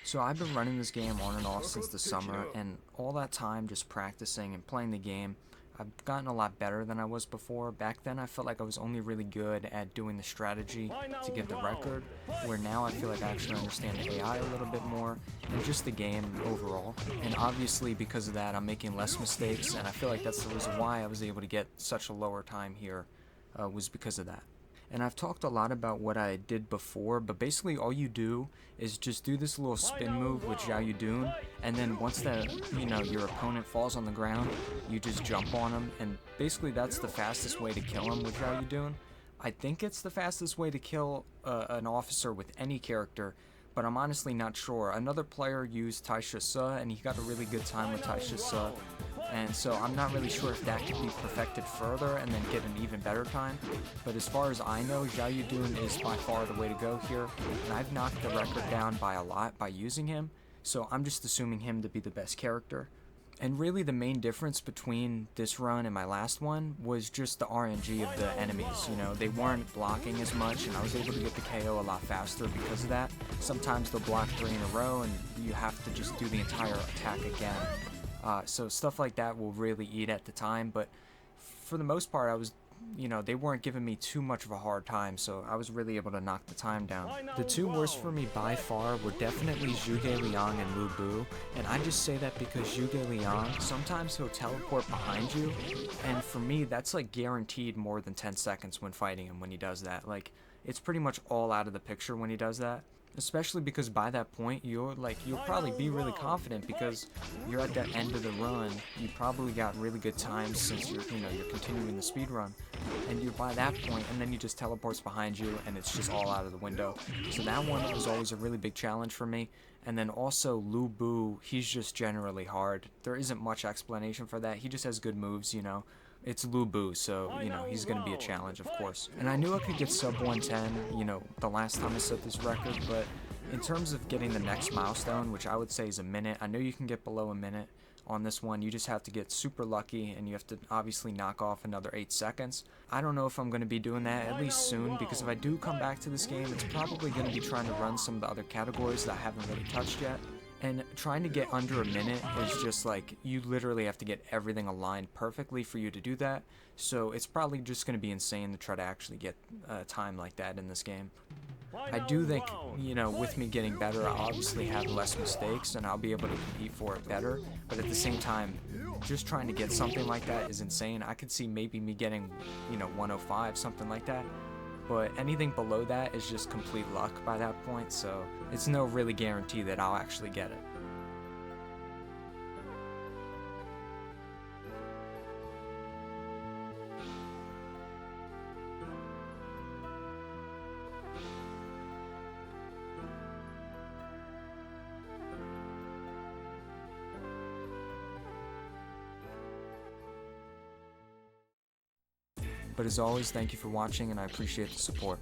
So I've been running this game on and off since the summer, and all that time just practicing and playing the game, I've gotten a lot better than I was before. Back then I felt like I was only really good at doing the strategy to get the record, where now I feel like I actually understand the AI a little bit more, and just the game overall. And obviously because of that I'm making less mistakes, and I feel like that's the reason why I was able to get such a lower time here, was because of that. And I've talked a lot about what I did before, but basically all you do is just do this little spin move with Zhao Yudun, and then once your opponent falls on the ground, you just jump on him, and basically that's the fastest way to kill him with Zhao Yudun. I think it's the fastest way to kill an officer with any character, but I'm honestly not sure. Another player used Taisha Se, and he got a really good time with Taisha Se, and so I'm not really sure if that could be perfected further and then get an even better time. But as far as I know, Zhao Yudun is by far the way to go here, and I've knocked the record down by a lot by using him, so I'm just assuming him to be the best character. And really the main difference between this run and my last one was just the RNG of the enemies. You know, they weren't blocking as much, and I was able to get the KO a lot faster because of that. Sometimes they'll block 3 in a row and you have to just do the entire attack again. So stuff like that will really eat at the time, but for the most part they weren't giving me too much of a hard time, so I was really able to knock the time down. The two worst for me by far were definitely Zhuge Liang and Lu Bu, and I just say that because Zhuge Liang, sometimes he'll teleport behind you, and for me that's like guaranteed more than 10 seconds when fighting him when he does that. Like, it's pretty much all out of the picture when he does that. Especially because by that point you'll probably be really confident because you're at that end of the run. You probably got really good times since you're continuing the speed run, and you're by that point, and then he just teleports behind you and it's just all out of the window. So that one was always a really big challenge for me. And then also Lu Bu, he's just generally hard. There isn't much explanation for that. He just has good moves, It's Lu Bu, so, he's going to be a challenge, of course. And I knew I could get sub 110, the last time I set this record, but in terms of getting the next milestone, which I would say is a minute, I know you can get below a minute on this one. You just have to get super lucky, and you have to obviously knock off another 8 seconds. I don't know if I'm going to be doing that, at least soon, because if I do come back to this game, it's probably going to be trying to run some of the other categories that I haven't really touched yet. And trying to get under a minute is just like, you literally have to get everything aligned perfectly for you to do that. So it's probably just going to be insane to try to actually get time like that in this game. I do think, with me getting better, I'll obviously have less mistakes and I'll be able to compete for it better. But at the same time, just trying to get something like that is insane. I could see maybe me getting, 105, something like that. But anything below that is just complete luck by that point, so it's no really guarantee that I'll actually get it. But as always, thank you for watching, and I appreciate the support.